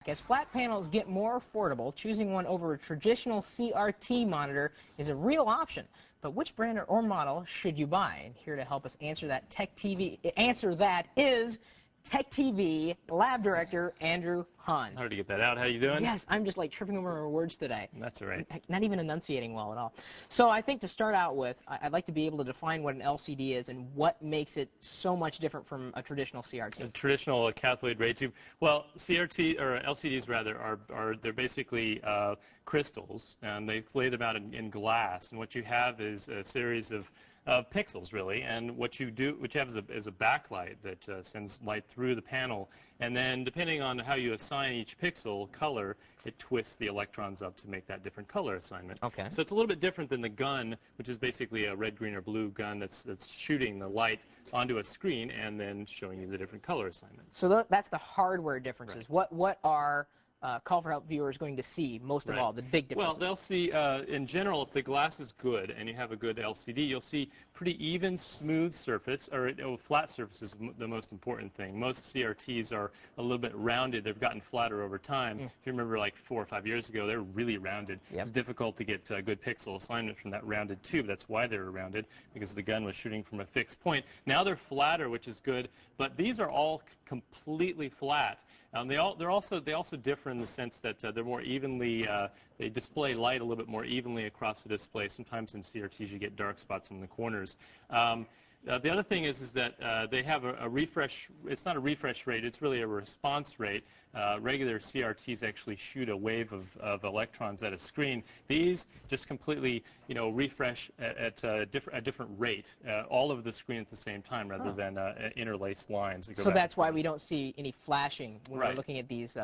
As flat panels get more affordable, choosing one over a traditional CRT monitor is a real option. But which brand or model should you buy? And here to help us answer that is Tech TV Lab Director Andrew Hahn. Hard to get that out. How you doing? Yes, I'm just like tripping over my words today. That's all right. Not even enunciating well at all. So I think to start out with, I'd like to be able to define what an LCD is and what makes it so much different from a traditional CRT. A traditional cathode ray tube. Well, CRT or LCDs rather they're basically crystals, and they lay them out in glass. And what you have is a series of pixels, really, and what you have is a backlight that sends light through the panel, and then depending on how you assign each pixel color, it twists the electrons up to make that different color assignment. Okay. So it's a little bit different than the gun, which is basically a red, green, or blue gun that's shooting the light onto a screen and then showing you the different color assignment. So that's the hardware differences. Right. What are Call for Help viewers going to see most of all, the big differences? Well, they'll see, in general, if the glass is good and you have a good LCD, you'll see pretty even, smooth surface, or flat surface is the most important thing. Most CRTs are a little bit rounded. They've gotten flatter over time. If you remember like 4 or 5 years ago, they were really rounded. Yep. It's difficult to get good pixel assignment from that rounded tube. That's why they were rounded, because the gun was shooting from a fixed point. Now they're flatter, which is good, but these are all completely flat. They also differ in the sense that they're more evenly, they display light a little bit more evenly across the display. Sometimes in CRTs you get dark spots in the corners. The other thing is that they have a refresh. It's not a refresh rate. It's really a response rate. Regular CRTs actually shoot a wave of electrons at a screen. These just completely, refresh at a different rate, all over the screen at the same time, rather than interlaced lines. That go so that's why we don't see any flashing when Right. we're looking at these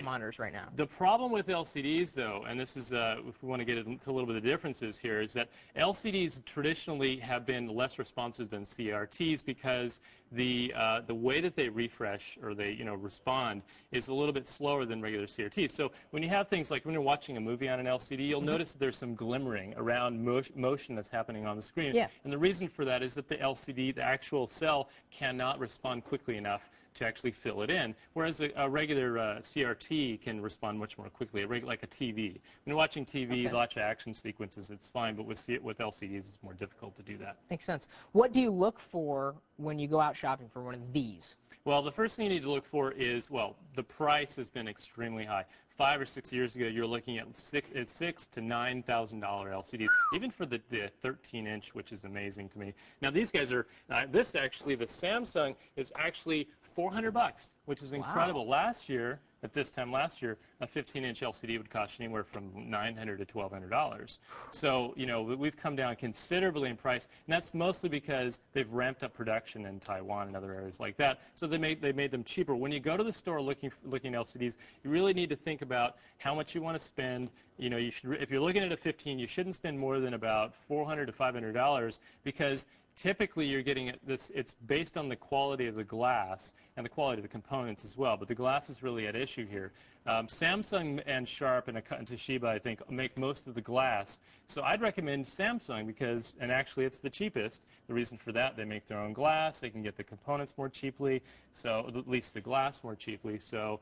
monitors right now. The problem with LCDs, though, and this is if we want to get into a little bit of the differences here, is that LCDs traditionally have been less responsive than CRTs because the way that they refresh or they respond is a little bit slower than regular CRTs. So when you have things like when you're watching a movie on an LCD, you'll notice that there's some glimmering around motion that's happening on the screen. Yeah. And the reason for that is that the LCD, the actual cell, cannot respond quickly enough to actually fill it in, whereas a regular CRT can respond much more quickly, like a TV. When you're watching TV, lots of action sequences, it's fine, but with LCDs, it's more difficult to do that. Makes sense. What do you look for when you go out shopping for one of these? Well, the first thing you need to look for is, well, the price has been extremely high. 5 or 6 years ago, you're looking at $6,000 to $9,000 LCDs, even for the 13-inch, which is amazing to me. Now, these guys are, the Samsung is actually $400, which is incredible. Wow. Last year, at this time last year, a 15-inch LCD would cost anywhere from $900 to $1,200. So, we've come down considerably in price, and that's mostly because they've ramped up production in Taiwan and other areas like that. So they made them cheaper. When you go to the store looking at LCDs, you really need to think about how much you want to spend. You should, if you're looking at a 15, you shouldn't spend more than about $400 to $500 because typically you're getting this. It's based on the quality of the glass and the quality of the components as well. But the glass is really at issue here. Samsung and Sharp and Toshiba, I think, make most of the glass. So I'd recommend Samsung because, and actually it's the cheapest. The reason for that, they make their own glass. They can get the components more cheaply, so at least the glass more cheaply. So,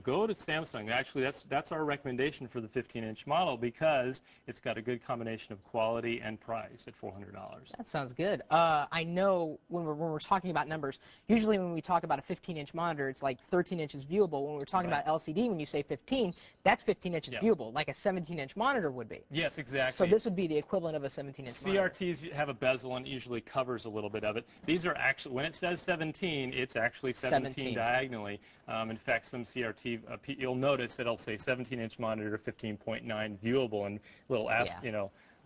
go to Samsung. Actually, that's our recommendation for the 15-inch model because it's got a good combination of quality and price at $400. That sounds good. I know when we're talking about numbers, usually when we talk about a 15-inch monitor, it's like 13 inches viewable. When we're talking about LCD, when you say 15, that's 15 inches viewable, like a 17-inch monitor would be. Yes, exactly. So this would be the equivalent of a 17-inch monitor. CRTs have a bezel and usually covers a little bit of it. These are actually, when it says 17, it's actually 17 diagonally. In fact, some CRT, you'll notice it'll say 17-inch monitor, 15.9 viewable, and little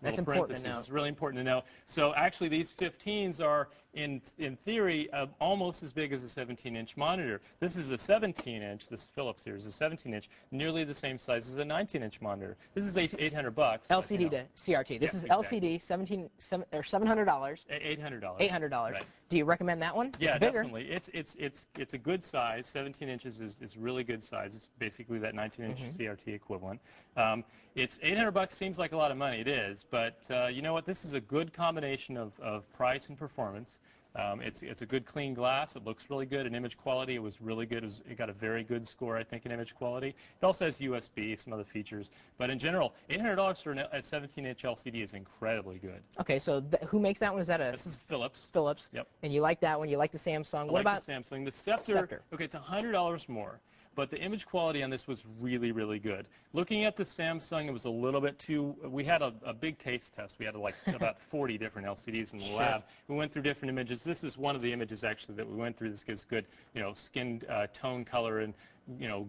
That's important to know. It's really important to know. So actually, these 15s are, in theory, almost as big as a 17-inch monitor. This is a 17-inch. This Philips here is a 17-inch, nearly the same size as a 19-inch monitor. This is $800. LCD to CRT. This is LCD, $700. $800. $800. Right. Do you recommend that one? Yeah, it's bigger. definitely. It's a good size. 17 inches is really good size. It's basically that 19-inch CRT equivalent. It's $800. Seems like a lot of money. It is, but you know what? This is a good combination of price and performance. It's a good clean glass. It looks really good. In image quality, it was really good. It got a very good score, I think, in image quality. It also has USB, some other features. But in general, $800 for a 17-inch LCD is incredibly good. Okay, so who makes that one? Is that a... This is Philips. Philips. Yep. And you like that one? You like the Samsung? What about the Samsung? The Scepter. Okay, it's $100 more. But the image quality on this was really, really good. Looking at the Samsung, it was a little bit too... We had a big taste test. We had like about 40 different LCDs in the lab. We went through different images. This is one of the images, actually, that we went through. This gives good, skin tone color and,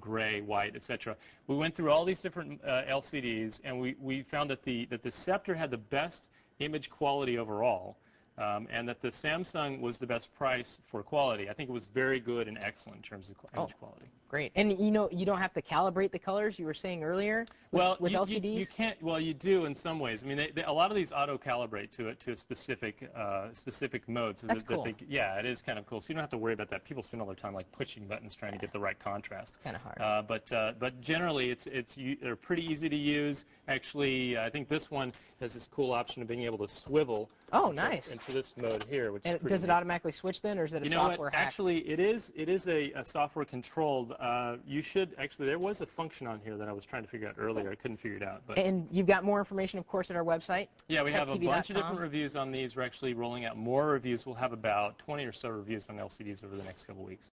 gray, white, etc. We went through all these different LCDs, and we found that the Scepter had the best image quality overall. And that the Samsung was the best price for quality. I think it was very good and excellent in terms of image quality. Great. And you don't have to calibrate the colors you were saying earlier with LCDs? You can't. Well, you do in some ways. I mean, a lot of these auto-calibrate to a specific mode. So That's cool. Yeah, it is kind of cool. So you don't have to worry about that. People spend all their time like pushing buttons trying to get the right contrast. Kind of hard. But generally, they're pretty easy to use. Actually, I think this one has this cool option of being able to swivel. Oh, nice. Into this mode here, which is pretty does it automatically switch then, or is it a software hack? Actually, it is a software controlled. There was a function on here that I was trying to figure out earlier. I couldn't figure it out. And you've got more information, of course, at our website? Yeah, we have a bunch of different reviews on these. We're actually rolling out more reviews. We'll have about 20 or so reviews on LCDs over the next couple weeks.